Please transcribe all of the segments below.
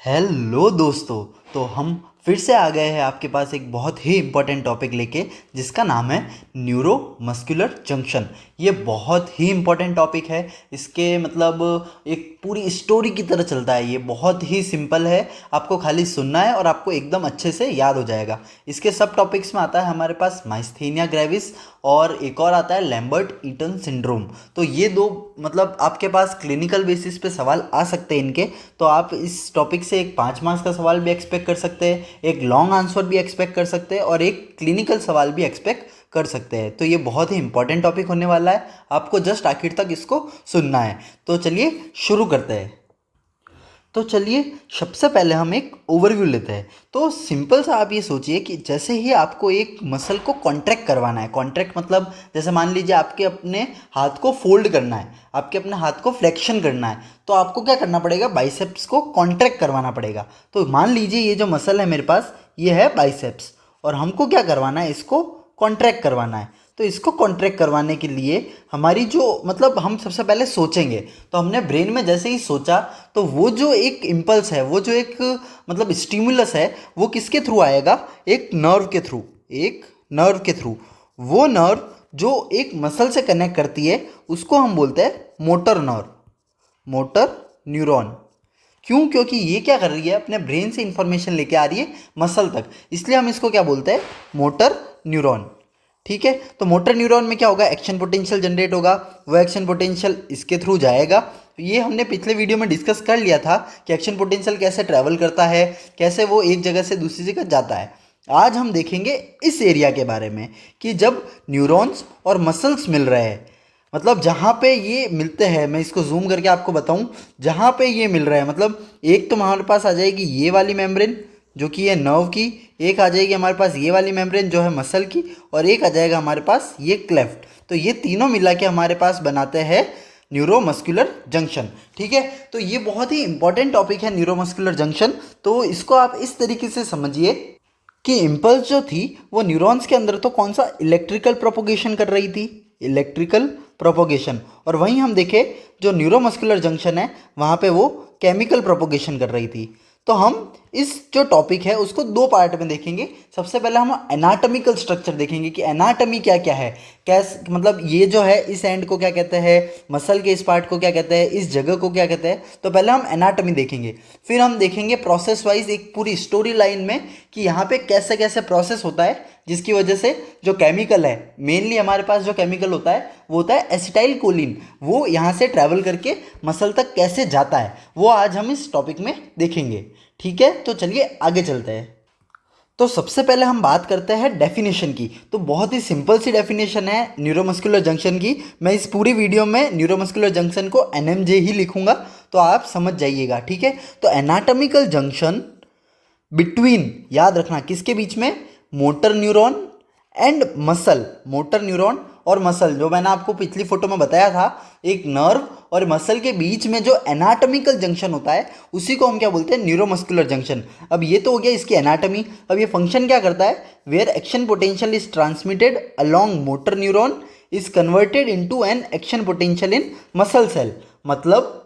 Hello दोस्तों। तो हम फिर से आ गए हैं आपके पास एक बहुत ही इम्पोर्टेंट टॉपिक लेके, जिसका नाम है न्यूरो मस्कुलर जंक्शन। ये बहुत ही इम्पोर्टेंट टॉपिक है। इसके मतलब एक पूरी स्टोरी की तरह चलता है। ये बहुत ही सिंपल है, आपको खाली सुनना है और आपको एकदम अच्छे से याद हो जाएगा। इसके सब टॉपिक्स में आता है हमारे पास माइस्थेनिया ग्रेविस, और एक और आता है लैम्बर्ट ईटन सिंड्रोम। तो ये दो मतलब आपके पास क्लिनिकल बेसिस पे सवाल आ सकते हैं इनके। तो आप इस टॉपिक से एक 5 मार्क्स का सवाल भी एक्सपेक्ट कर सकते हैं, एक लॉन्ग आंसर भी एक्सपेक्ट कर सकते हैं, और एक क्लिनिकल सवाल भी एक्सपेक्ट कर सकते हैं। तो ये बहुत ही इंपॉर्टेंट टॉपिक होने वाला है, आपको जस्ट आखिर तक इसको सुनना है। तो चलिए शुरू करते हैं। तो चलिए सबसे पहले हम एक ओवरव्यू लेते हैं। तो सिंपल सा आप ये सोचिए कि जैसे ही आपको एक मसल को कॉन्ट्रैक्ट करवाना है, कॉन्ट्रैक्ट मतलब जैसे मान लीजिए आपके अपने हाथ को फोल्ड करना है, आपके अपने हाथ को फ्लेक्शन करना है, तो आपको क्या करना पड़ेगा, बाइसेप्स को कॉन्ट्रैक्ट करवाना पड़ेगा। तो मान लीजिए ये जो मसल है मेरे पास, ये है बाइसेप्स, और हमको क्या करवाना है, इसको कॉन्ट्रैक्ट करवाना है। तो इसको कॉन्ट्रैक्ट करवाने के लिए हमारी जो मतलब हम सबसे पहले सोचेंगे, तो हमने ब्रेन में जैसे ही सोचा, तो वो जो एक इम्पल्स है, वो जो एक मतलब स्टिमुलस है, वो किसके थ्रू आएगा, एक नर्व के थ्रू, एक नर्व के थ्रू। वो नर्व जो एक मसल से कनेक्ट करती है, उसको हम बोलते हैं मोटर नर्व, मोटर न्यूरॉन। क्यों? क्योंकि ये क्या कर रही है, अपने ब्रेन से इंफॉर्मेशन लेके आ रही है मसल तक, इसलिए हम इसको क्या बोलते हैं, मोटर न्यूरॉन। ठीक है। तो मोटर न्यूरॉन में क्या होगा, एक्शन पोटेंशियल जनरेट होगा, वो एक्शन पोटेंशियल इसके थ्रू जाएगा। तो ये हमने पिछले वीडियो में डिस्कस कर लिया था कि एक्शन पोटेंशियल कैसे ट्रैवल करता है, कैसे वो एक जगह से दूसरी जगह जाता है। आज हम देखेंगे इस एरिया के बारे में कि जब न्यूरॉन्स और मसल्स मिल रहे हैं, मतलब जहाँ पे ये मिलते हैं, मैं इसको जूम करके आपको बताऊँ, जहाँ पे ये मिल रहा है, मतलब एक तो हमारे पास आ जाएगी ये वाली मेम्ब्रेन जो कि है नर्व की, एक आ जाएगी हमारे पास ये वाली मेम्ब्रेन जो है मसल की, और एक आ जाएगा हमारे पास ये क्लेफ्ट। तो ये तीनों मिला के हमारे पास बनाते हैं न्यूरोमस्कुलर जंक्शन। ठीक है। तो ये बहुत ही इंपॉर्टेंट टॉपिक है न्यूरोमस्कुलर जंक्शन। तो इसको आप इस तरीके से समझिए कि इम्पल्स जो थी वो न्यूरॉन्स के अंदर तो कौन सा इलेक्ट्रिकल प्रोपोगेशन कर रही थी, इलेक्ट्रिकल प्रोपोगेशन, और वहीं हम देखें जो न्यूरोमस्कुलर जंक्शन है वहाँ पे वो केमिकल प्रोपोगेशन कर रही थी। तो हम इस जो टॉपिक है उसको दो पार्ट में देखेंगे। सबसे पहले हम एनाटॉमिकल स्ट्रक्चर देखेंगे कि एनाटॉमी क्या क्या है, कैसे मतलब ये जो है इस एंड को क्या कहते हैं, मसल के इस पार्ट को क्या कहते हैं, इस जगह को क्या कहते हैं। तो पहले हम एनाटॉमी देखेंगे, फिर हम देखेंगे प्रोसेस वाइज एक पूरी स्टोरी लाइन में कि यहाँ पे कैसे कैसे प्रोसेस होता है, जिसकी वजह से जो केमिकल है, मेनली हमारे पास जो केमिकल होता है वो होता है एसिटाइल कोलिन, वो यहाँ से ट्रैवल करके मसल तक कैसे जाता है, वो आज हम इस टॉपिक में देखेंगे। ठीक है। तो चलिए आगे चलते हैं। तो सबसे पहले हम बात करते हैं डेफिनेशन की। तो बहुत ही सिंपल सी डेफिनेशन है न्यूरोमस्कुलर जंक्शन की। मैं इस पूरी वीडियो में न्यूरोमस्कुलर जंक्शन को एनएमजे ही लिखूंगा, तो आप समझ जाइएगा। ठीक है। तो एनाटॉमिकल जंक्शन बिटवीन, याद रखना किसके बीच में, motor neuron and muscle, motor neuron और मसल, जो मैंने आपको पिछली फोटो में बताया था, एक नर्व और मसल के बीच में जो एनाटॉमिकल जंक्शन होता है उसी को हम क्या बोलते हैं, न्यूरोमस्कुलर जंक्शन। अब ये तो हो गया इसकी एनाटॉमी। अब ये फंक्शन क्या करता है, where action potential is transmitted along motor neuron is converted into an action potential in muscle cell. मतलब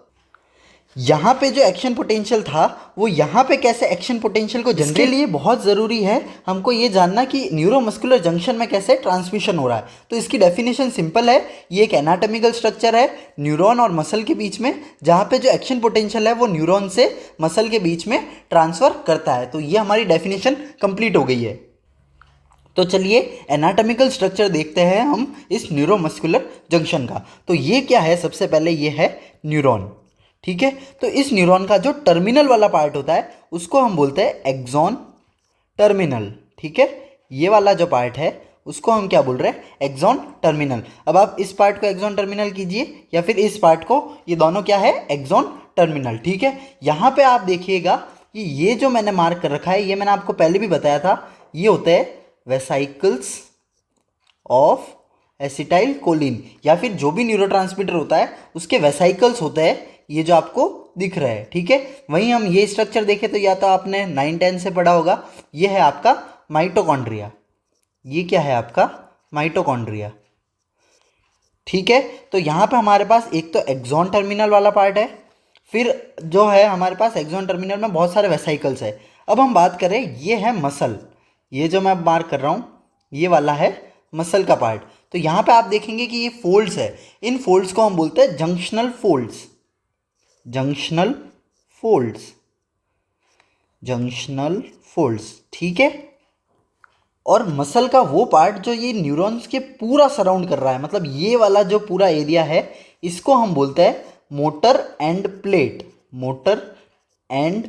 यहाँ पे जो एक्शन पोटेंशियल था वो यहाँ पे कैसे एक्शन पोटेंशियल को जनरेट, इसके लिए बहुत ज़रूरी है हमको ये जानना कि न्यूरोमस्कुलर जंक्शन में कैसे ट्रांसमिशन हो रहा है। तो इसकी डेफिनेशन सिंपल है, ये एक एनाटॉमिकल स्ट्रक्चर है न्यूरॉन और मसल के बीच में, जहाँ पे जो एक्शन पोटेंशियल है वो न्यूरॉन से मसल के बीच में ट्रांसफ़र करता है। तो ये हमारी डेफिनेशन कंप्लीट हो गई है। तो चलिए एनाटॉमिकल स्ट्रक्चर देखते हैं हम इस न्यूरोमस्कुलर जंक्शन का। तो ये क्या है, सबसे पहले ये है न्यूरॉन। ठीक है। तो इस न्यूरॉन का जो टर्मिनल वाला पार्ट होता है उसको हम बोलते हैं एक्सॉन टर्मिनल। ठीक है। ये वाला जो पार्ट है उसको हम क्या बोल रहे हैं, एक्सॉन टर्मिनल। अब आप इस पार्ट को एक्सॉन टर्मिनल कीजिए या फिर इस पार्ट को, ये दोनों क्या है, एक्सॉन टर्मिनल। ठीक है। यहाँ पे आप देखिएगा कि ये जो मैंने मार्क कर रखा है, ये मैंने आपको पहले भी बताया था, ये होते हैं वेसाइकल्स ऑफ एसिटाइल कोलिन, या फिर जो भी न्यूरोट्रांसमीटर होता है उसके वेसाइकल्स होते हैं, ये जो आपको दिख रहा है। ठीक है। वहीं हम ये स्ट्रक्चर देखें तो या तो आपने 9-10 से पढ़ा होगा, ये है आपका माइटोकॉन्ड्रिया। ये क्या है आपका, माइटोकॉन्ड्रिया। ठीक है। तो यहाँ पे हमारे पास एक तो एक्सॉन टर्मिनल वाला पार्ट है, फिर जो है हमारे पास एक्सॉन टर्मिनल में बहुत सारे वेसाइकल्स है। अब हम बात करें, ये है मसल, ये जो मैं मार्क कर रहा हूँ ये वाला है मसल का पार्ट। तो यहाँ पे आप देखेंगे कि ये फोल्ड्स है, इन फोल्ड्स को हम बोलते हैं junctional folds, junctional folds, junctional folds, ठीक है। और मसल का वो पार्ट जो ये न्यूरॉन्स के पूरा सराउंड कर रहा है, मतलब ये वाला जो पूरा एरिया है, इसको हम बोलते हैं motor end plate, motor end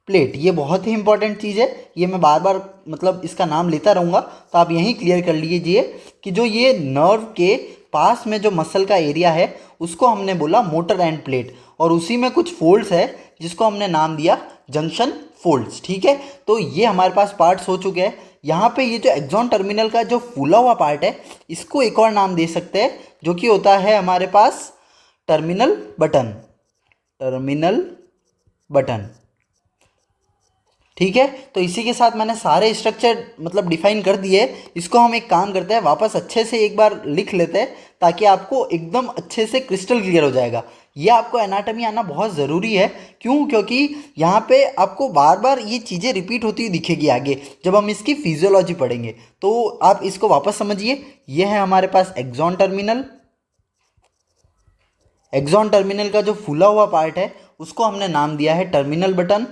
plate. ये बहुत ही इंपॉर्टेंट चीज़ है, ये मैं बार बार मतलब इसका नाम लेता रहूँगा, तो आप यहीं क्लियर कर लीजिए कि जो ये नर्व के पास में जो मसल का एरिया है उसको हमने बोला मोटर एंड प्लेट, और उसी में कुछ फोल्ड्स है जिसको हमने नाम दिया जंक्शन फोल्ड्स, ठीक है। तो ये हमारे पास पार्ट्स हो चुके हैं। यहाँ पे ये जो एक्सॉन टर्मिनल का जो फूला हुआ पार्ट है, इसको एक और नाम दे सकते हैं जो कि होता है हमारे पास टर्मिनल बटन, टर्मिनल बटन, ठीक है। तो इसी के साथ मैंने सारे स्ट्रक्चर मतलब डिफाइन कर दिए। इसको हम एक काम करते हैं, वापस अच्छे से एक बार लिख लेते हैं ताकि आपको एकदम अच्छे से क्रिस्टल क्लियर हो जाएगा। ये आपको एनाटॉमी आना बहुत ज़रूरी है, क्यों? क्योंकि यहाँ पे आपको बार बार ये चीज़ें रिपीट होती हुई दिखेगी आगे जब हम इसकी फिजियोलॉजी पढ़ेंगे। तो आप इसको वापस समझिए, ये है हमारे पास एक्सॉन टर्मिनल, एक्सॉन टर्मिनल का जो फूला हुआ पार्ट है उसको हमने नाम दिया है टर्मिनल बटन,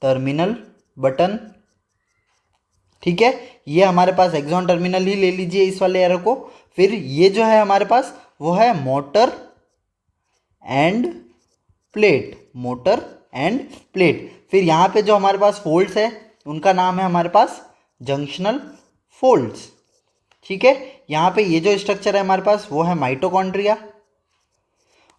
टर्मिनल बटन, ठीक है। ये हमारे पास एक्सॉन टर्मिनल ही ले लीजिए इस वाले एरो को। फिर ये जो है हमारे पास वो है motor end plate, motor end plate. फिर यहाँ पे जो हमारे पास फोल्ड्स है उनका नाम है हमारे पास जंक्शनल फोल्ड्स, ठीक है। यहाँ पे ये जो स्ट्रक्चर है हमारे पास वो है माइटोकॉन्ड्रिया,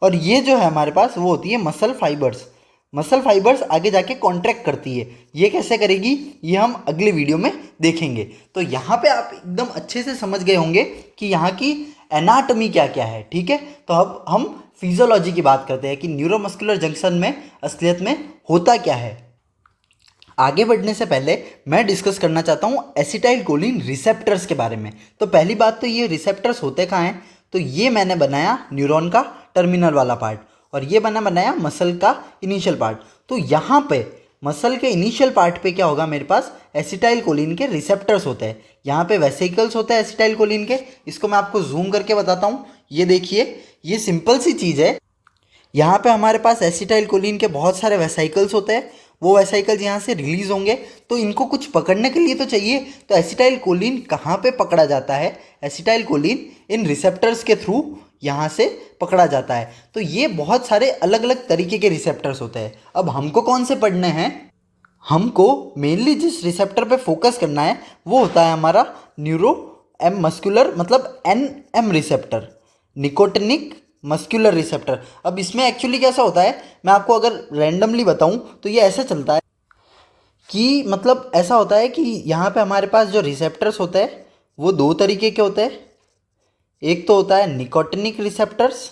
और ये जो है हमारे पास वो होती है मसल फाइबर्स। मसल फाइबर्स आगे जाके कॉन्ट्रैक्ट करती है, ये कैसे करेगी ये हम अगले वीडियो में देखेंगे। तो यहाँ पे आप एकदम अच्छे से समझ गए होंगे कि यहाँ की एनाटॉमी क्या क्या है, ठीक है। तो अब हम फिजियोलॉजी की बात करते हैं कि न्यूरोमस्कुलर जंक्शन में असलियत में होता क्या है। आगे बढ़ने से पहले मैं डिस्कस करना चाहता हूँ एसिटाइल कोलिन रिसेप्टर्स के बारे में। तो पहली बात तो ये रिसेप्टर्स होते कहाँ हैं, तो ये मैंने बनाया न्यूरॉन का टर्मिनल वाला पार्ट, और ये बनाया मसल का इनिशियल पार्ट। तो यहाँ पे मसल के इनिशियल पार्ट पे क्या होगा, मेरे पास एसिटाइल कोलिन के रिसेप्टर्स होते हैं। यहाँ पे वेसिकल्स होते हैं एसिटाइल कोलिन के, इसको मैं आपको जूम करके बताता हूँ। ये देखिए, ये सिंपल सी चीज़ है। यहाँ पे हमारे पास एसिटाइल कोलिन के बहुत सारे वेसाइकल्स होते हैं, वो वेसाइकल्स यहाँ से रिलीज होंगे, तो इनको कुछ पकड़ने के लिए तो चाहिए। तो एसिटाइल कोलिन कहाँ पे पकड़ा जाता है, एसिटाइल कोलिन इन रिसेप्टर्स के थ्रू यहाँ से पकड़ा जाता है। तो ये बहुत सारे अलग अलग तरीके के रिसेप्टर्स होते हैं। अब हमको कौन से पढ़ने हैं, हमको मेनली जिस रिसेप्टर पे फोकस करना है वो होता है हमारा न्यूरो एम मस्कुलर, मतलब NM receptor, nicotinic muscular receptor. अब इसमें एक्चुअली कैसा होता है, मैं आपको अगर रैंडमली बताऊं तो ये ऐसा चलता है कि मतलब ऐसा होता है कि यहाँ पे हमारे पास जो रिसेप्टर्स होते हैं वो दो तरीके के होते हैं। एक तो होता है निकोटिनिक रिसेप्टर्स,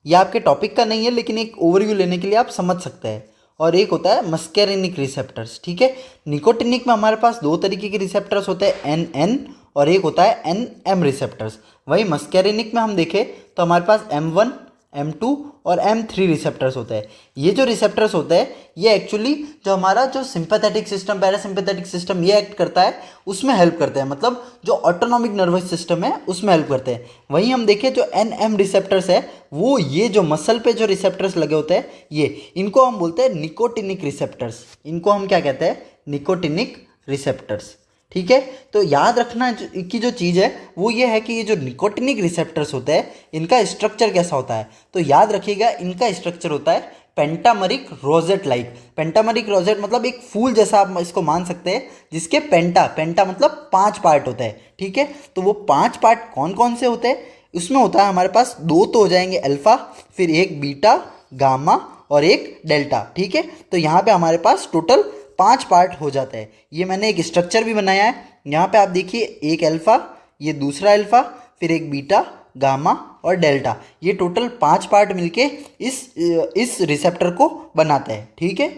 ये आपके टॉपिक का नहीं है लेकिन एक ओवरव्यू लेने के लिए आप समझ सकते हैं, और एक होता है मस्कैरिनिक रिसेप्टर्स, ठीक है। निकोटिनिक में हमारे पास दो तरीके के रिसेप्टर्स होते हैं, NN, और एक होता है NM रिसेप्टर्स। वहीं मस्कैरिनिक में हम देखें तो हमारे पास M1, M2 और M3 रिसेप्टर्स होते हैं। ये जो रिसेप्टर्स होते हैं ये एक्चुअली जो हमारा जो सिंपैथेटिक सिस्टम, पैरासिम्पैथेटिक सिस्टम ये एक्ट करता है उसमें हेल्प करते हैं, मतलब जो ऑटोनॉमिक नर्वस सिस्टम है उसमें हेल्प करते हैं। वहीं हम देखें जो NM रिसेप्टर्स है वो ये जो मसल पे जो रिसेप्टर्स लगे होते हैं ये, इनको हम बोलते हैं निकोटिनिक रिसेप्टर्स। इनको हम क्या कहते हैं, निकोटिनिक रिसेप्टर्स, ठीक है। तो याद रखना की जो चीज़ है वो ये है कि ये जो निकोटिनिक रिसेप्टर्स होते हैं इनका स्ट्रक्चर कैसा होता है, तो याद रखिएगा इनका स्ट्रक्चर होता है पेंटामरिक रोजेट लाइक। पेंटामरिक रोजेट मतलब एक फूल जैसा आप इसको मान सकते हैं, जिसके पेंटा मतलब 5 पार्ट होता है, ठीक है। तो वो 5 पार्ट कौन कौन से होते हैं, उसमें होता है हमारे पास 2 तो हो जाएंगे अल्फा, फिर एक बीटा, गामा और एक डेल्टा, ठीक है। तो यहाँ पे हमारे पास टोटल 5 पार्ट हो जाता है। ये मैंने एक स्ट्रक्चर भी बनाया है, यहाँ पे आप देखिए एक अल्फा, ये दूसरा अल्फा, फिर एक बीटा, गामा और डेल्टा, ये टोटल 5 पार्ट मिलके इस रिसेप्टर को बनाते हैं, ठीक है।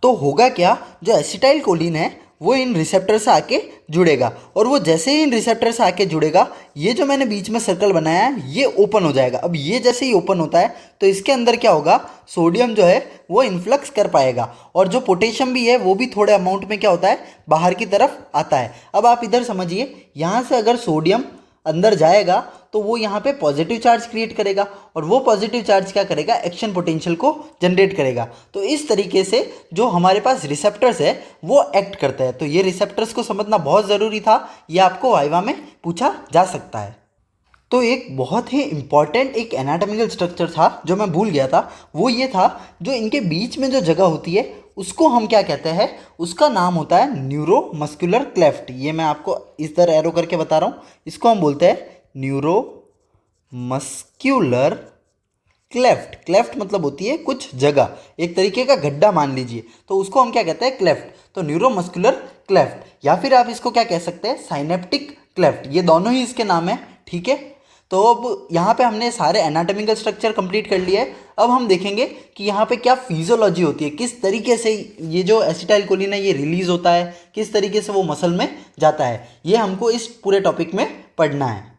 तो होगा क्या, जो एसिटाइल कोलिन है वो इन रिसेप्टर से आके जुड़ेगा, और वो जैसे ही इन रिसेप्टर से आके जुड़ेगा, ये जो मैंने बीच में सर्कल बनाया है ये ओपन हो जाएगा। अब ये जैसे ही ओपन होता है तो इसके अंदर क्या होगा, सोडियम जो है वो इन्फ्लक्स कर पाएगा, और जो पोटेशियम भी है वो भी थोड़े अमाउंट में क्या होता है, बाहर की तरफ आता है। अब आप इधर समझिए, यहाँ से अगर सोडियम अंदर जाएगा तो वो यहाँ पे पॉजिटिव चार्ज क्रिएट करेगा, और वो पॉजिटिव चार्ज क्या करेगा, एक्शन पोटेंशियल को जनरेट करेगा। तो इस तरीके से जो हमारे पास रिसेप्टर्स है वो एक्ट करते हैं। तो ये रिसेप्टर्स को समझना बहुत ज़रूरी था, ये आपको वाइवा में पूछा जा सकता है। तो एक बहुत ही इम्पॉर्टेंट एक एनाटॉमिकल स्ट्रक्चर था जो मैं भूल गया था, वो ये था जो इनके बीच में जो जगह होती है उसको हम क्या कहते हैं, उसका नाम होता है न्यूरोमस्कुलर क्लेफ्ट। ये मैं आपको इस तरह एरो करके बता रहा हूँ, इसको हम बोलते हैं न्यूरोमस्क्यूलर क्लेफ्ट। क्लेफ्ट मतलब होती है कुछ जगह, एक तरीके का गड्ढा मान लीजिए, तो उसको हम क्या कहते हैं, क्लेफ्ट। तो न्यूरोमस्कुलर क्लेफ्ट, या फिर आप इसको क्या कह सकते हैं, साइनेप्टिक क्लेफ्ट। ये दोनों ही इसके नाम है, ठीक है। तो अब यहाँ पे हमने सारे एनाटॉमिकल स्ट्रक्चर कंप्लीट कर लिए है। अब हम देखेंगे कि यहाँ पे क्या फिजियोलॉजी होती है, किस तरीके से ये जो एसिटाइल कोलिन है ये रिलीज होता है, किस तरीके से वो मसल में जाता है, ये हमको इस पूरे टॉपिक में पढ़ना है।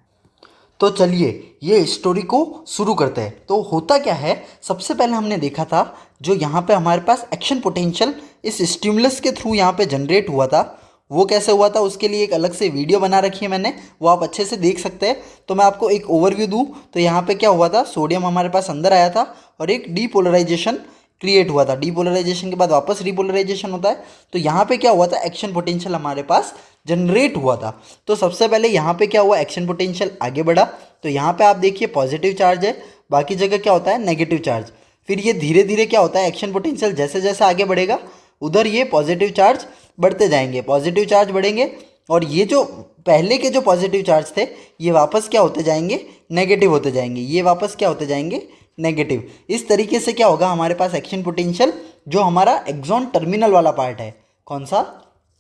तो चलिए ये स्टोरी को शुरू करते हैं। तो होता क्या है, सबसे पहले हमने देखा था जो यहाँ पे हमारे पास एक्शन पोटेंशियल इस स्टिमुलस के थ्रू यहाँ पे जनरेट हुआ था, वो कैसे हुआ था उसके लिए एक अलग से वीडियो बना रखी है मैंने, वो आप अच्छे से देख सकते हैं। तो मैं आपको एक ओवरव्यू दूँ तो यहाँ पे क्या हुआ था, सोडियम हमारे पास अंदर आया था और एक डीपोलराइजेशन क्रिएट हुआ था। डीपोलराइजेशन के बाद वापस रिपोलराइजेशन होता है। तो यहाँ पे क्या हुआ था, एक्शन पोटेंशियल हमारे पास जनरेट हुआ था। तो सबसे पहले यहाँ पे क्या हुआ, एक्शन पोटेंशियल आगे बढ़ा। तो यहाँ पे आप देखिए पॉजिटिव चार्ज है, बाकी जगह क्या होता है, नेगेटिव चार्ज। फिर ये धीरे धीरे क्या होता है, एक्शन पोटेंशियल जैसे जैसे आगे बढ़ेगा उधर ये पॉजिटिव चार्ज बढ़ते जाएंगे, पॉजिटिव चार्ज बढ़ेंगे, और ये जो पहले के जो पॉजिटिव चार्ज थे ये वापस क्या होते जाएंगे, नेगेटिव होते जाएंगे, ये वापस क्या होते जाएंगे, नेगेटिव। इस तरीके से क्या होगा, हमारे पास एक्शन पोटेंशियल जो हमारा एक्सॉन टर्मिनल वाला पार्ट है, कौन सा,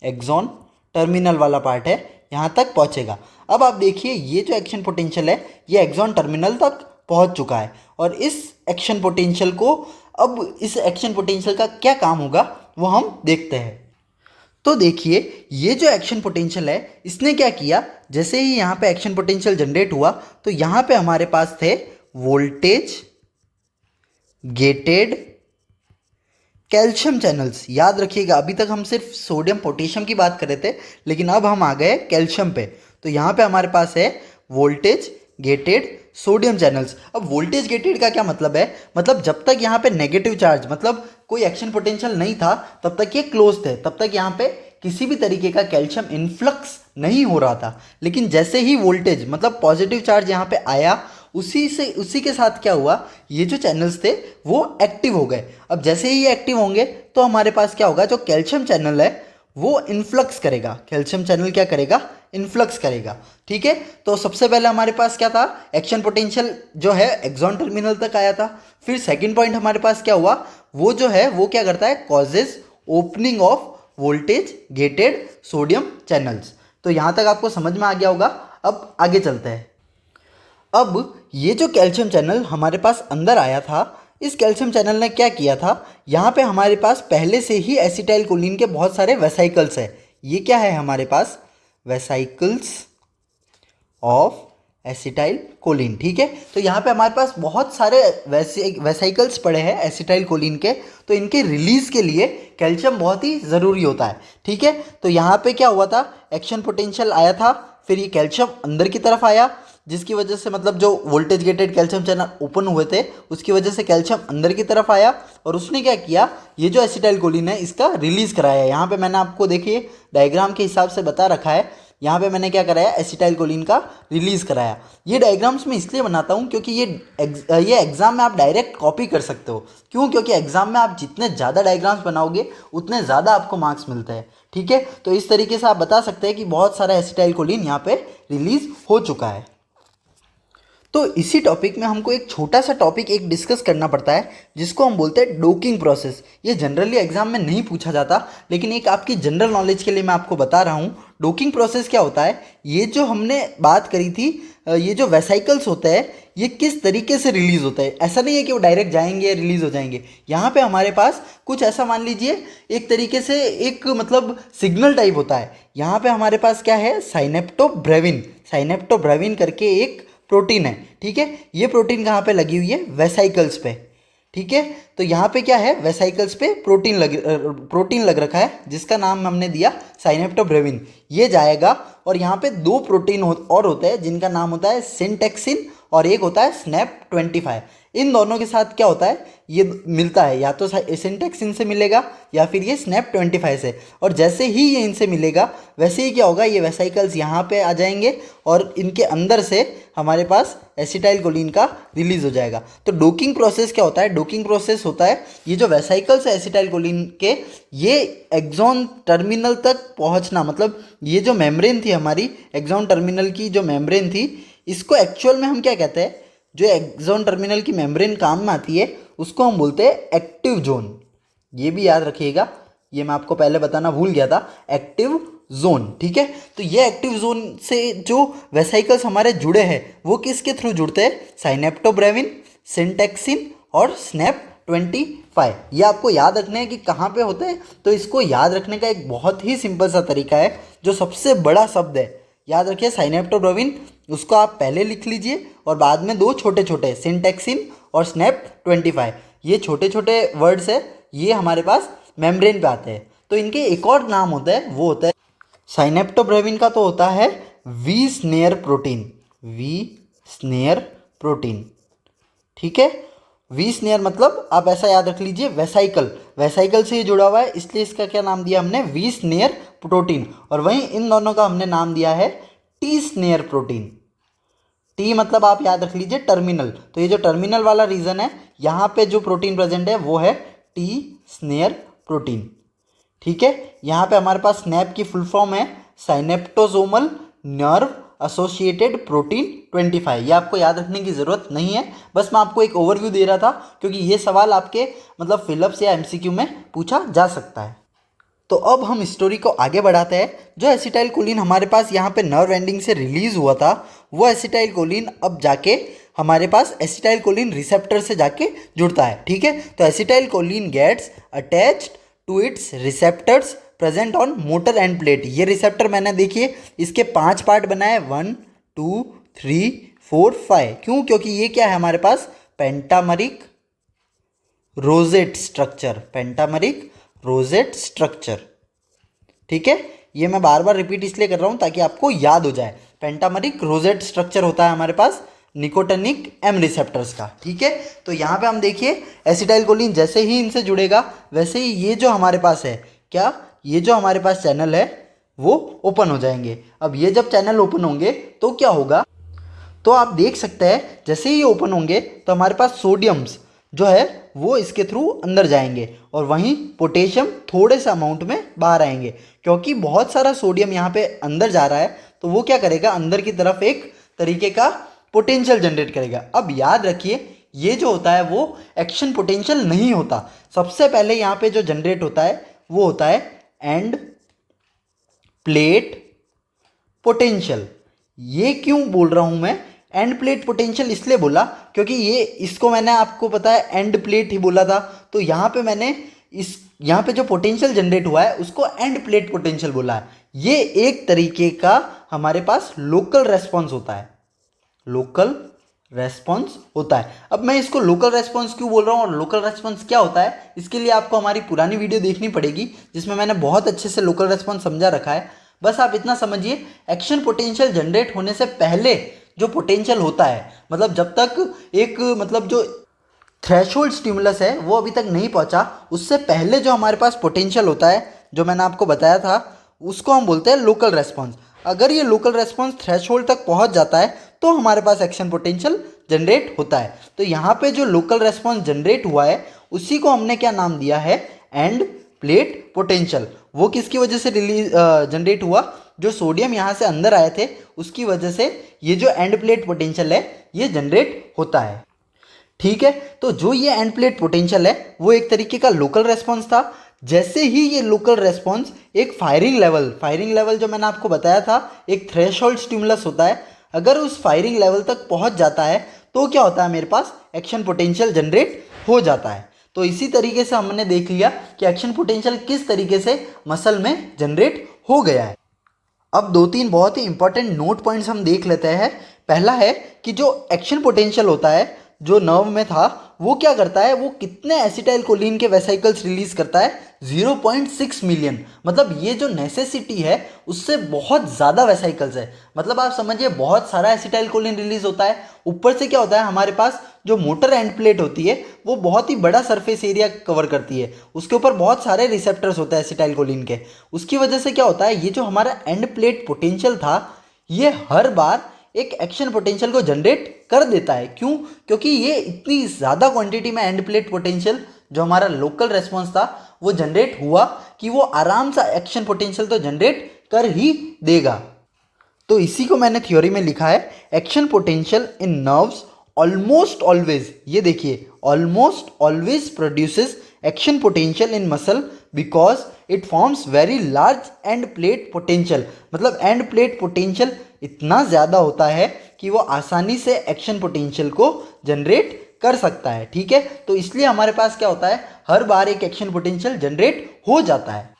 एक्सॉन टर्मिनल वाला पार्ट है, यहाँ तक पहुँचेगा। अब आप देखिए ये जो एक्शन पोटेंशियल है ये एक्सॉन टर्मिनल तक पहुँच चुका है, और इस एक्शन पोटेंशियल को, अब इस एक्शन पोटेंशियल का क्या काम होगा वो हम देखते हैं। तो देखिए ये जो एक्शन पोटेंशियल है इसने क्या किया, जैसे ही यहाँ पे एक्शन पोटेंशियल जनरेट हुआ तो यहाँ पे हमारे पास थे वोल्टेज गेटेड कैल्शियम चैनल्स। याद रखिएगा अभी तक हम सिर्फ सोडियम पोटेशियम की बात कर रहे थे, लेकिन अब हम आ गए कैल्शियम पे। तो यहाँ पे हमारे पास है वोल्टेज गेटेड सोडियम चैनल्स। अब वोल्टेज गेटेड का क्या मतलब है, मतलब जब तक यहाँ पे नेगेटिव चार्ज मतलब कोई एक्शन पोटेंशियल नहीं था तब तक ये क्लोज थे, तब तक यहाँ पे किसी भी तरीके का कैल्शियम इन्फ्लक्स नहीं हो रहा था। लेकिन जैसे ही वोल्टेज मतलब पॉजिटिव चार्ज यहाँ पे आया, उसी के साथ क्या हुआ, ये जो चैनल्स थे वो एक्टिव हो गए। अब जैसे ही ये एक्टिव होंगे तो हमारे पास क्या होगा, जो कैल्शियम चैनल है वो इन्फ्लक्स करेगा, कैल्शियम चैनल क्या करेगा, इन्फ्लक्स करेगा, ठीक है। तो सबसे पहले हमारे पास क्या था, एक्शन पोटेंशियल जो है एक्सॉन टर्मिनल तक आया था। फिर सेकंड पॉइंट हमारे पास क्या हुआ, वो जो है वो क्या करता है, causes opening of voltage gated sodium channels. तो यहाँ तक आपको समझ में आ गया होगा। अब आगे चलते हैं। अब ये जो कैल्शियम चैनल हमारे पास अंदर आया था, इस कैल्शियम चैनल ने क्या किया था, यहाँ पे हमारे पास पहले से ही एसिटाइल कोलिन के बहुत सारे वेसाइकल्स है। ये क्या है हमारे पास, वेसाइकल्स ऑफ एसिटाइल कोलिन, ठीक है। तो यहाँ पे हमारे पास बहुत सारे वेसाइकल्स पड़े हैं एसिटाइल कोलिन के, तो इनके रिलीज के लिए कैल्शियम बहुत ही ज़रूरी होता है, ठीक है। तो यहाँ पे क्या हुआ था, एक्शन पोटेंशियल आया था, फिर ये कैल्शियम अंदर की तरफ आया, जिसकी वजह से मतलब जो voltage gated calcium channel open हुए थे उसकी वजह से कैल्शियम अंदर की तरफ आया, और उसने क्या किया, ये जो एसिटाइल कोलिन है इसका रिलीज कराया। यहाँ पे मैंने आपको देखिए डायग्राम के हिसाब से बता रखा है, यहाँ पे मैंने क्या कराया, एसिटाइल कोलिन का रिलीज कराया। ये डायग्राम्स मैं इसलिए बनाता हूँ क्योंकि ये एग्जाम में आप डायरेक्ट कॉपी कर सकते हो। क्यों, क्योंकि एग्जाम में आप जितने ज़्यादा डायग्राम्स बनाओगे उतने ज़्यादा आपको मार्क्स मिलते हैं, ठीक है। तो इस तरीके से आप बता सकते हैं कि बहुत सारा एसिटाइल कोलिन यहाँ पे रिलीज हो चुका है। तो इसी टॉपिक में हमको एक छोटा सा टॉपिक एक डिस्कस करना पड़ता है जिसको हम बोलते हैं डोकिंग प्रोसेस। ये जनरली एग्जाम में नहीं पूछा जाता, लेकिन एक आपकी जनरल नॉलेज के लिए मैं आपको बता रहा हूँ। डोकिंग प्रोसेस क्या होता है, ये जो हमने बात करी थी, ये जो वेसाइकल्स होते हैं ये किस तरीके से रिलीज़ होता है। ऐसा नहीं है कि वो डायरेक्ट जाएंगे रिलीज़ हो जाएंगे। यहाँ पे हमारे पास कुछ ऐसा मान लीजिए एक तरीके से एक मतलब सिग्नल टाइप होता है। यहाँ पे हमारे पास क्या है, साइनेप्टोब्रेविन, साइनेप्टोब्रेविन करके एक प्रोटीन है, ठीक है। ये प्रोटीन कहाँ पे लगी हुई है, वेसाइकल्स पे, ठीक है। तो यहाँ पे क्या है, वेसाइकल्स पे प्रोटीन लग रखा है जिसका नाम हमने दिया साइनेप्टोब्रेविन। ये जाएगा और यहाँ पे दो प्रोटीन और होते हैं जिनका नाम होता है सिंटेक्सिन और एक होता है स्नैप 25। इन दोनों के साथ क्या होता है, ये मिलता है, या तो सिंटेक्सिन से मिलेगा या फिर ये स्नैप 25 से। और जैसे ही ये इनसे मिलेगा वैसे ही क्या होगा, ये वेसाइकल्स यहाँ पे आ जाएंगे और इनके अंदर से हमारे पास एसिटाइल कोलिन का रिलीज हो जाएगा। तो डोकिंग प्रोसेस क्या होता है, डोकिंग प्रोसेस होता है ये जो वेसाइकल्स है एसिटाइल कोलिन के, ये एक्सॉन टर्मिनल तक पहुँचना, मतलब ये जो मेम्ब्रेन थी हमारी एक्सॉन टर्मिनल की जो मेम्ब्रेन थी, इसको एक्चुअल में हम क्या कहते हैं, जो एक्सॉन टर्मिनल की मेम्ब्रेन काम में आती है उसको हम बोलते हैं एक्टिव जोन। ये भी याद रखिएगा, ये मैं आपको पहले बताना भूल गया था, एक्टिव जोन, ठीक है। तो ये एक्टिव जोन से जो वेसाइकल्स हमारे जुड़े हैं वो किसके थ्रू जुड़ते हैं, साइनेप्टोब्रेविन, सिंटेक्सिन और स्नैप 25। ये आपको याद रखना है कि कहाँ पे होते हैं। तो इसको याद रखने का एक बहुत ही सिंपल सा तरीका है, जो सबसे बड़ा शब्द है, याद रखिए साइनेप्टोब्रेविन, उसको आप पहले लिख लीजिए और बाद में दो छोटे छोटे सिंटेक्सिन और स्नैप 25, ये छोटे छोटे वर्ड्स है, ये हमारे पास मेम्ब्रेन पे आते हैं। तो इनके एक और नाम होता है, वो होता है साइनेप्टोब्रेविन का तो होता है V SNARE protein, V SNARE protein, ठीक है। वी स्नेयर मतलब आप ऐसा याद रख लीजिए, वेसाइकल, वेसाइकल से ये जुड़ा हुआ है इसलिए इसका क्या नाम दिया हमने, वी स्नेयर प्रोटीन। और वहीं इन दोनों का हमने नाम दिया है टी स्नेयर प्रोटीन। टी मतलब आप याद रख लीजिए टर्मिनल, तो ये जो टर्मिनल वाला रीजन है यहाँ पे जो प्रोटीन प्रेजेंट है वो है टी स्नेयर प्रोटीन, ठीक है। यहाँ पे हमारे पास स्नैप की फुल फॉर्म है साइनेप्टोसोमल नर्व एसोसिएटेड प्रोटीन 25। ये आपको याद रखने की ज़रूरत नहीं है, बस मैं आपको एक ओवरव्यू दे रहा था क्योंकि ये सवाल आपके मतलब फिलअप्स या एमसीक्यू में पूछा जा सकता है। तो अब हम स्टोरी को आगे बढ़ाते हैं। जो एसिटाइल कोलिन हमारे पास यहाँ पे नर्व एंडिंग से रिलीज़ हुआ था, वो एसिटाइल कोलिन अब जाके हमारे पास एसिटाइल कोलिन रिसेप्टर से जाके जुड़ता है, ठीक है। तो acetyl choline gets attached to its receptors present on motor end plate. ये रिसेप्टर मैंने देखिए इसके 5 पार्ट बनाए, 1 2 3 4 5। क्यों, क्योंकि ये क्या है हमारे पास पेंटामरिक रोजेट स्ट्रक्चर, पेंटामरिक रोजेट स्ट्रक्चर, ठीक है। ये मैं बार बार रिपीट इसलिए कर रहा हूँ ताकि आपको याद हो जाए। पेंटामरिक रोजेट स्ट्रक्चर होता है हमारे पास निकोटिनिक एम रिसेप्टर्स का, ठीक है। तो यहाँ पे हम देखिए एसिटाइल कोलिन जैसे ही इनसे जुड़ेगा वैसे ही ये जो हमारे पास है, क्या ये जो हमारे पास चैनल है वो ओपन हो जाएंगे। अब ये जब चैनल ओपन होंगे तो क्या होगा, तो आप देख सकते हैं जैसे ही ओपन होंगे तो हमारे पास सोडियम्स जो है वो इसके थ्रू अंदर जाएंगे और वहीं पोटेशियम थोड़े से अमाउंट में बाहर आएंगे। क्योंकि बहुत सारा सोडियम यहाँ पे अंदर जा रहा है तो वो क्या करेगा, अंदर की तरफ एक तरीके का पोटेंशियल जनरेट करेगा। अब याद रखिए ये जो होता है वो एक्शन पोटेंशियल नहीं होता। सबसे पहले यहाँ पे जो जनरेट होता है वो होता है एंड प्लेट पोटेंशियल। ये क्यों बोल रहा हूँ मैं एंड प्लेट पोटेंशियल, इसलिए बोला क्योंकि ये इसको मैंने आपको पता है एंड प्लेट ही बोला था। तो यहाँ पे मैंने इस यहाँ पे जो पोटेंशियल जनरेट हुआ है उसको एंड प्लेट पोटेंशियल बोला है। ये एक तरीके का हमारे पास लोकल रेस्पॉन्स होता है, लोकल रेस्पॉन्स होता है। अब मैं इसको लोकल रेस्पॉन्स क्यों बोल रहा हूँ और लोकल रेस्पॉन्स क्या होता है, इसके लिए आपको हमारी पुरानी वीडियो देखनी पड़ेगी जिसमें मैंने बहुत अच्छे से लोकल रेस्पॉन्स समझा रखा है। बस आप इतना समझिए, एक्शन पोटेंशियल जनरेट होने से पहले जो पोटेंशियल होता है, मतलब जब तक एक मतलब जो थ्रेशोल्ड स्टिमुलस है वो अभी तक नहीं पहुंचा, उससे पहले जो हमारे पास पोटेंशियल होता है जो मैंने आपको बताया था उसको हम बोलते हैं लोकल रेस्पॉन्स। अगर ये लोकल रेस्पॉन्स थ्रेशोल्ड तक पहुंच जाता है तो हमारे पास एक्शन पोटेंशियल जनरेट होता है। तो यहाँ पे जो लोकल रेस्पॉन्स जनरेट हुआ है उसी को हमने क्या नाम दिया है, एंड प्लेट पोटेंशियल। वो किसकी वजह से जनरेट हुआ, जो सोडियम यहाँ से अंदर आए थे उसकी वजह से ये जो एंड प्लेट पोटेंशियल है ये जनरेट होता है, ठीक है। तो जो ये एंड प्लेट पोटेंशियल है वो एक तरीके का लोकल रेस्पॉन्स था। जैसे ही ये लोकल रेस्पॉन्स एक फायरिंग लेवल जो मैंने आपको बताया था, एक थ्रेशोल्ड स्टिमुलस होता है, अगर उस फायरिंग लेवल तक पहुंच जाता है तो क्या होता है, मेरे पास एक्शन पोटेंशियल जनरेट हो जाता है। तो इसी तरीके से हमने देख लिया कि एक्शन पोटेंशियल किस तरीके से मसल में जनरेट हो गया है। अब दो तीन बहुत ही इंपॉर्टेंट नोट पॉइंट्स हम देख लेते हैं। पहला है कि जो एक्शन पोटेंशियल होता है जो नर्व में था, वो क्या करता है, वो कितने एसिटाइल कोलिन के वेसिकल्स रिलीज करता है, 0.6 मिलियन। मतलब ये जो नेसेसिटी है उससे बहुत ज़्यादा वेसिकल्स है। मतलब आप समझिए बहुत सारा एसिटाइल कोलिन रिलीज होता है। ऊपर से क्या होता है, हमारे पास जो मोटर एंड प्लेट होती है वो बहुत ही बड़ा सरफेस एरिया कवर करती है, उसके ऊपर बहुत सारे रिसेप्टर्स होते हैं एसिटाइल कोलिन के। उसकी वजह से क्या होता है, ये जो हमारा एंड प्लेट पोटेंशियल था ये हर बार एक एक्शन पोटेंशियल को जनरेट कर देता है। क्यों? क्योंकि ये इतनी ज़्यादा क्वांटिटी में एंड प्लेट पोटेंशियल जो हमारा लोकल रेस्पॉन्स था वो जनरेट हुआ कि वो आराम से एक्शन पोटेंशियल तो जनरेट कर ही देगा। तो इसी को मैंने थ्योरी में लिखा है, एक्शन पोटेंशियल इन नर्व्स ऑलमोस्ट ऑलवेज, ये देखिए, almost always produces action potential in muscle because it forms very large end plate potential. मतलब एंड प्लेट पोटेंशियल इतना ज़्यादा होता है कि वो आसानी से एक्शन पोटेंशियल को जनरेट कर सकता है। ठीक है, तो इसलिए हमारे पास क्या होता है, हर बार एक एक्शन पोटेंशियल जनरेट हो जाता है।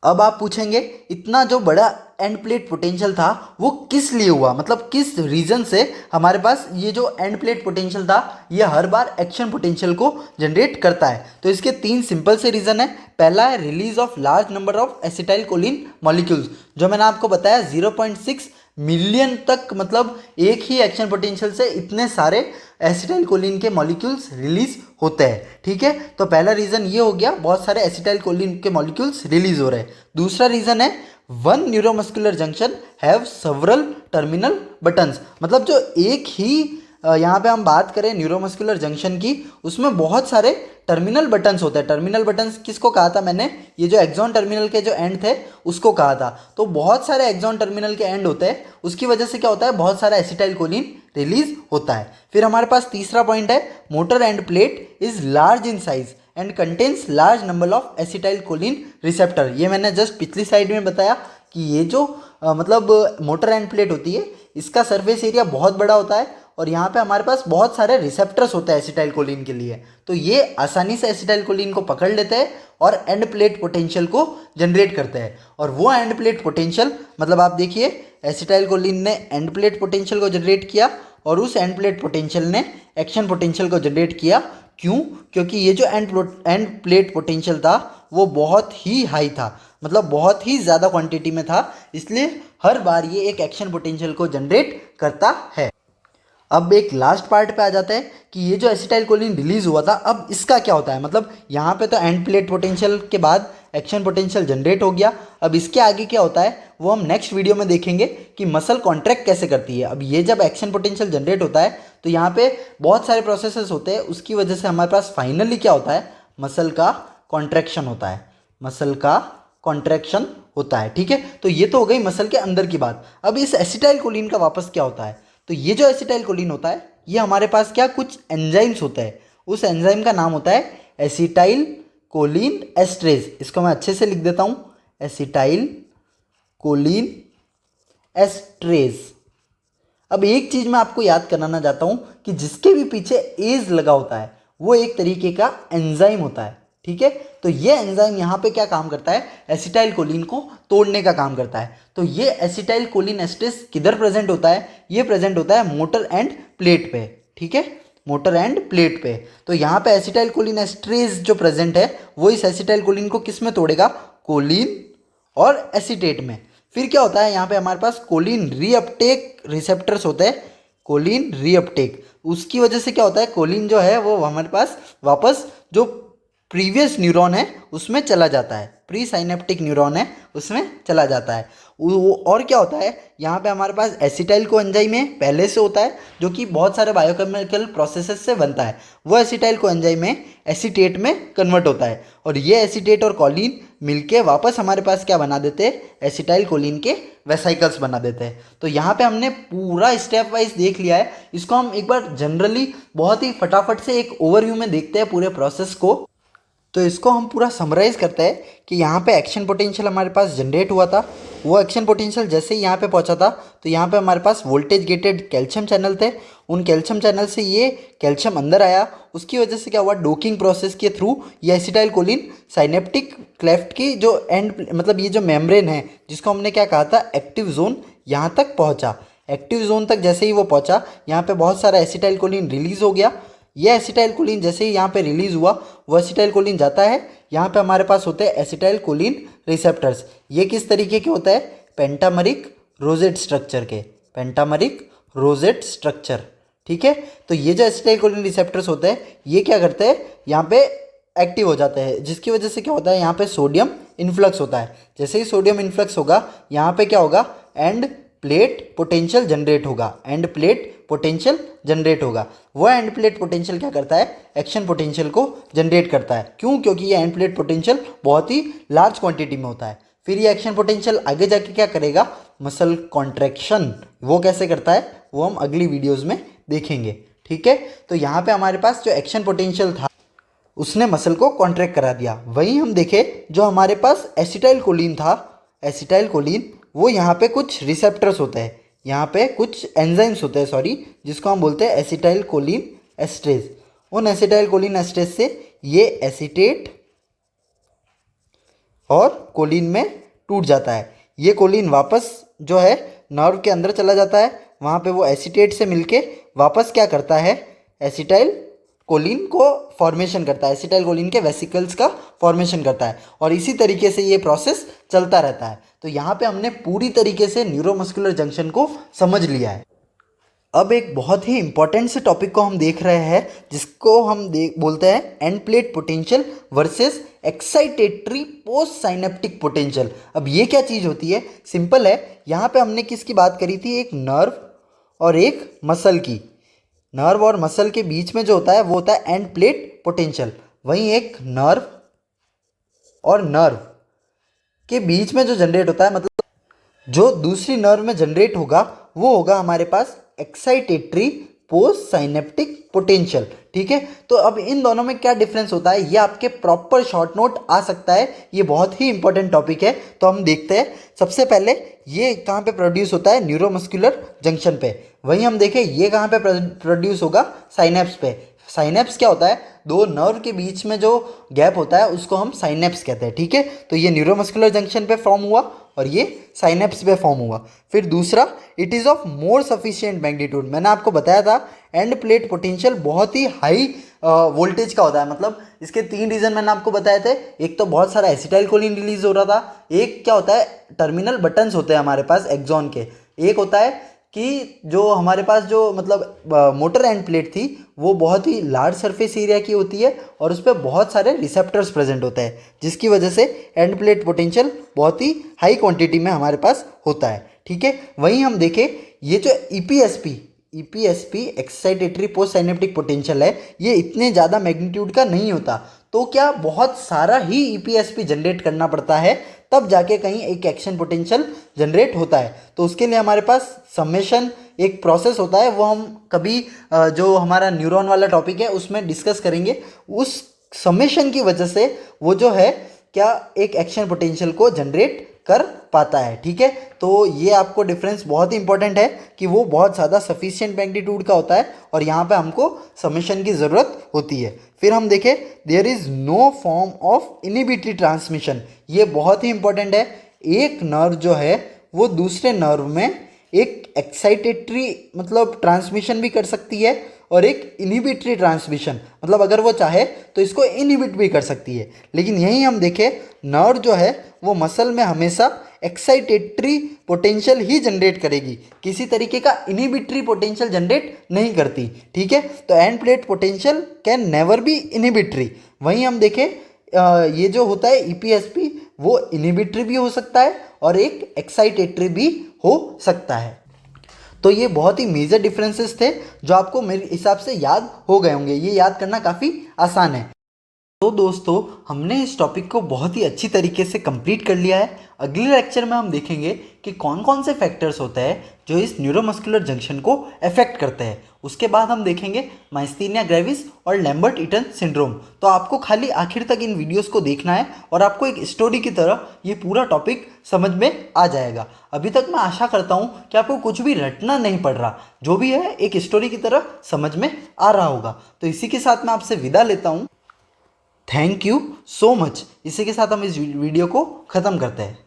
अब आप पूछेंगे इतना जो बड़ा एंड प्लेट पोटेंशियल था वो किस लिए हुआ, मतलब किस रीज़न से हमारे पास ये जो एंड प्लेट पोटेंशियल था ये हर बार एक्शन पोटेंशियल को जनरेट करता है। तो इसके तीन सिंपल से रीज़न है। पहला है release of large number of acetyl choline molecules, जो मैंने आपको बताया 0.6 मिलियन तक, मतलब एक ही एक्शन पोटेंशियल से इतने सारे एसिटाइल कोलिन के मॉलिक्यूल्स रिलीज होते हैं। ठीक है, तो पहला रीज़न ये हो गया, बहुत सारे एसिटाइल कोलिन के मॉलिक्यूल्स रिलीज हो रहे हैं। दूसरा रीज़न है one neuromuscular junction have several terminal buttons. मतलब जो एक ही यहाँ पे हम बात करें न्यूरोमस्कुलर जंक्शन की, उसमें बहुत सारे टर्मिनल बटन्स होते हैं। टर्मिनल बटन्स किसको कहा था मैंने, ये जो एक्सॉन टर्मिनल के जो एंड थे उसको कहा था। तो बहुत सारे एक्सॉन टर्मिनल के एंड होते हैं, उसकी वजह से क्या होता है, बहुत सारा एसिटाइल कोलिन रिलीज होता है। फिर हमारे पास तीसरा पॉइंट है, motor end plate is large in size and contains large number of acetyl choline receptor. ये मैंने जस्ट पिछली साइड में बताया कि ये जो मतलब मोटर एंड प्लेट होती है इसका सरफेस एरिया बहुत बड़ा होता है और यहाँ पे हमारे पास बहुत सारे रिसेप्टर्स होते हैं एसिटाइल कोलिन के लिए। तो ये आसानी से एसिटाइल कोलिन को पकड़ लेते हैं और एंड प्लेट पोटेंशियल को जनरेट करते हैं। और वो एंड प्लेट पोटेंशियल, मतलब आप देखिए एसिटाइल कोलिन ने एंड प्लेट पोटेंशियल को जनरेट किया और उस एंड प्लेट पोटेंशियल ने एक्शन पोटेंशियल को जनरेट किया। क्यों? क्योंकि ये जो एंड प्लेट पोटेंशियल था वो बहुत ही हाई था, मतलब बहुत ही ज़्यादा क्वांटिटी में था, इसलिए हर बार ये एक एक्शन पोटेंशियल को जनरेट करता है। अब एक लास्ट पार्ट पे आ जाता है कि ये जो एसिटाइल कोलिन रिलीज हुआ था अब इसका क्या होता है। मतलब यहाँ पे तो एंड प्लेट पोटेंशियल के बाद एक्शन पोटेंशियल जनरेट हो गया, अब इसके आगे क्या होता है वो हम नेक्स्ट वीडियो में देखेंगे कि मसल कॉन्ट्रैक्ट कैसे करती है। अब ये जब एक्शन पोटेंशियल जनरेट होता है तो यहाँ पे बहुत सारे प्रोसेसेस होते हैं, उसकी वजह से हमारे पास फाइनली क्या होता है, मसल का कॉन्ट्रैक्शन होता है, मसल का कॉन्ट्रैक्शन होता है। ठीक है, तो ये तो हो गई मसल के अंदर की बात। अब इस एसिटाइल कोलिन का वापस क्या होता है, तो ये जो एसिटाइल कोलिन होता है ये हमारे पास क्या कुछ एंजाइम्स होते हैं, उस एंजाइम का नाम होता है एसिटाइल कोलिन एस्ट्रेज। इसको मैं अच्छे से लिख देता हूँ, एसिटाइल कोलिन एस्ट्रेज। अब एक चीज़ मैं आपको याद कराना चाहता हूँ कि जिसके भी पीछे एज लगा होता है वो एक तरीके का एंजाइम होता है। ठीक है, तो ये एंजाइम यहाँ पे क्या काम करता है, एसिटाइल कोलिन को तोड़ने का काम करता है। तो ये एसिटाइल कोलिन एस्ट्रेज किधर प्रेजेंट होता है, ये प्रेजेंट होता है मोटर एंड प्लेट पे। ठीक है, मोटर एंड प्लेट पे। तो यहाँ पे एसिटाइल कोलिन एस्ट्रेज जो प्रेजेंट है वो इस एसिटाइल कोलिन को किस में तोड़ेगा, कोलिन और एसीटेट में। फिर क्या होता है, यहाँ पे हमारे पास कोलिन रीअपटेक रिसेप्टर्स होते हैं, कोलिन रीअपटेक। उसकी वजह से क्या होता है, कोलिन जो है वो हमारे पास वापस जो प्रीवियस न्यूरॉन है उसमें चला जाता है, प्री साइनेप्टिक न्यूरॉन है उसमें चला जाता है। और क्या होता है, यहाँ पे हमारे पास एसिटाइल को एंजाइम है पहले से होता है जो कि बहुत सारे बायोकेमिकल प्रोसेसेस से बनता है। वो एसिटाइल को एंजाइम में एसीटेट में कन्वर्ट होता है और ये एसीटेट और कोलिन मिलके वापस हमारे पास क्या बना देते हैं, एसिटाइल कोलिन के वेसिकल्स बना देते हैं। तो यहाँ पे हमने पूरा स्टेप वाइज देख लिया है। इसको हम एक बार जनरली बहुत ही फटाफट से एक ओवरव्यू में देखते हैं पूरे प्रोसेस को। तो इसको हम पूरा समराइज़ करते हैं कि यहाँ पे एक्शन पोटेंशियल हमारे पास जनरेट हुआ था। वो एक्शन पोटेंशियल जैसे ही यहाँ पे पहुँचा था तो यहाँ पे हमारे पास वोल्टेज गेटेड कैल्शियम चैनल थे। उन कैल्शियम चैनल से ये कैल्शियम अंदर आया, उसकी वजह से क्या हुआ, डोकिंग प्रोसेस के थ्रू ये एसिटाइल कोलिन साइनेप्टिक क्लेफ्ट की जो एंड मतलब ये जो मेम्ब्रेन है जिसको हमने क्या कहा था एक्टिव जोन, यहाँ तक पहुँचा। एक्टिव जोन तक जैसे ही वो पहुँचा यहाँ पे बहुत सारा एसिटाइल कोलिन रिलीज़ हो गया। ये एसिटाइल कोलिन जैसे ही यहाँ पे रिलीज़ हुआ वो एसिटाइल कोलिन जाता है, यहाँ पे हमारे पास होते हैं एसिटाइल कोलिन रिसेप्टर्स। ये किस तरीके के होता है, पेंटामरिक रोजेट स्ट्रक्चर के, पेंटामरिक रोजेट स्ट्रक्चर। ठीक है, तो ये जो एसिटाइल कोलिन रिसेप्टर्स होते हैं ये क्या करते हैं, यहाँ पे एक्टिव हो जाते हैं, जिसकी वजह से क्या होता है, यहाँ पे सोडियम इन्फ्लक्स होता है। जैसे ही सोडियम इन्फ्लक्स होगा यहाँ पे क्या होगा, एंड प्लेट पोटेंशियल जनरेट होगा, एंड प्लेट पोटेंशियल जनरेट होगा। वो एंड प्लेट पोटेंशियल क्या करता है, एक्शन पोटेंशियल को जनरेट करता है। क्यों, क्योंकि ये एंड प्लेट पोटेंशियल बहुत ही लार्ज क्वांटिटी में होता है। फिर ये एक्शन पोटेंशियल आगे जाके क्या करेगा, मसल कॉन्ट्रैक्शन। वो कैसे करता है वो हम अगली वीडियोज़ में देखेंगे। ठीक है, तो यहाँ पे हमारे पास जो एक्शन पोटेंशियल था उसने मसल को कॉन्ट्रैक्ट करा दिया। वहीं हम देखें जो हमारे पास एसिटाइल कोलिन था, एसिटाइल कोलिन वो यहाँ पे कुछ रिसेप्टर्स होते हैं, यहाँ पे कुछ एंजाइम्स होते हैं सॉरी, जिसको हम बोलते हैं एसिटाइल कोलिन एस्ट्रेज। उन एसिटाइल कोलिन एस्ट्रेज से ये एसीटेट और कोलिन में टूट जाता है। ये कोलिन वापस जो है नर्व के अंदर चला जाता है, वहाँ पे वो एसीटेट से मिलके वापस क्या करता है, एसिटाइल कोलिन को फॉर्मेशन करता है, एसिटाइल कोलिन के वेसिकल्स का फॉर्मेशन करता है, और इसी तरीके से ये प्रोसेस चलता रहता है। तो यहाँ पे हमने पूरी तरीके से न्यूरोमस्कुलर जंक्शन को समझ लिया है। अब एक बहुत ही इंपॉर्टेंट से टॉपिक को हम देख रहे हैं जिसको हम बोलते हैं end plate potential versus excitatory post synaptic potential. अब ये क्या चीज़ होती है, सिंपल है। यहाँ पे हमने किसकी बात करी थी, एक नर्व और एक मसल की। नर्व और मसल के बीच में जो होता है वो होता है एंड प्लेट पोटेंशियल। वहीं एक नर्व और नर्व के बीच में जो जनरेट होता है, मतलब जो दूसरी नर्व में जनरेट होगा वो होगा हमारे पास एक्साइटेटरी पोस्ट साइनेप्टिक पोटेंशियल। ठीक है, तो अब इन दोनों में क्या डिफरेंस होता है ये आपके प्रॉपर शॉर्ट नोट आ सकता है। ये बहुत ही इंपॉर्टेंट टॉपिक है, तो हम देखते हैं। सबसे पहले ये कहाँ पे प्रोड्यूस होता है, न्यूरोमस्कुलर जंक्शन पे। वहीं हम देखें ये कहाँ पे प्रोड्यूस होगा, साइनेप्स पे। साइनेप्स क्या होता है, दो नर्व के बीच में जो गैप होता है उसको हम साइनेप्स कहते हैं। ठीक है, तो ये न्यूरोमस्कुलर जंक्शन पे फॉर्म हुआ और ये साइनेप्स पे फॉर्म हुआ। फिर दूसरा, it is of more sufficient magnitude. मैंने आपको बताया था एंड प्लेट पोटेंशियल बहुत ही हाई वोल्टेज का होता है। मतलब इसके तीन रीज़न मैंने आपको बताए थे। एक तो बहुत सारा एसिटाइल कोलिन रिलीज हो रहा था, एक क्या होता है, टर्मिनल बटन्स होते हैं हमारे पास एक्सॉन के, एक होता है कि जो हमारे पास जो मतलब मोटर एंड प्लेट थी वो बहुत ही लार्ज सरफेस एरिया की होती है और उस पर बहुत सारे रिसेप्टर्स प्रेजेंट होते हैं, जिसकी वजह से एंड प्लेट पोटेंशियल बहुत ही हाई क्वांटिटी में हमारे पास होता है। ठीक है, वहीं हम देखें ये जो EPSP excitatory post synaptic potential है, ये इतने ज़्यादा मैग्नीट्यूड का नहीं होता। तो क्या बहुत सारा ही ईपीएसपी जनरेट करना पड़ता है तब जाके कहीं एक एक्शन पोटेंशियल जनरेट होता है। तो उसके लिए हमारे पास समेशन एक प्रोसेस होता है, वो हम कभी जो हमारा न्यूरॉन वाला टॉपिक है उसमें डिस्कस करेंगे। उस समेशन की वजह से वो जो है क्या एक एक्शन पोटेंशियल को जनरेट कर पाता है। ठीक है, तो ये आपको डिफरेंस बहुत ही इंपॉर्टेंट है कि वो बहुत ज़्यादा सफिशिएंट मैग्नीट्यूड का होता है और यहाँ पे हमको समेशन की ज़रूरत होती है। फिर हम देखें there is no form of inhibitory transmission. ये बहुत ही इंपॉर्टेंट है। एक नर्व जो है वो दूसरे नर्व में एक एक्साइटेटरी मतलब ट्रांसमिशन भी कर सकती है और एक इनहिबिटरी ट्रांसमिशन, मतलब अगर वो चाहे तो इसको इनहिबिट भी कर सकती है। लेकिन यहीं हम देखें नर्व जो है वो मसल में हमेशा एक्साइटेटरी पोटेंशियल ही जनरेट करेगी, किसी तरीके का इनहिबिटरी पोटेंशियल जनरेट नहीं करती। ठीक है, तो end plate potential can never be inhibitory. वहीं हम देखें ये जो होता है ईपीएसपी वो इनहिबिटरी भी हो सकता है और एक एक्साइटेटरी भी हो सकता है। तो ये बहुत ही मेजर डिफरेंसेस थे जो आपको मेरे हिसाब से याद हो गए होंगे। ये याद करना काफ़ी आसान है। तो दोस्तों हमने इस टॉपिक को बहुत ही अच्छी तरीके से कंप्लीट कर लिया है। अगले लेक्चर में हम देखेंगे कि कौन कौन से फैक्टर्स होते हैं जो इस न्यूरोमस्कुलर जंक्शन को अफेक्ट करते हैं। उसके बाद हम देखेंगे माइस्थीनिया ग्रेविस और लैम्बर्ट ईटन सिंड्रोम। तो आपको खाली आखिर तक इन वीडियोस को देखना है और आपको एक स्टोरी की तरह ये पूरा टॉपिक समझ में आ जाएगा। अभी तक मैं आशा करता हूँ कि आपको कुछ भी रटना नहीं पड़ रहा, जो भी है एक स्टोरी की तरह समझ में आ रहा होगा। तो इसी के साथ मैं आपसे विदा लेता हूँ। Thank you so much. इसी के साथ हम इस वीडियो को ख़त्म करते हैं।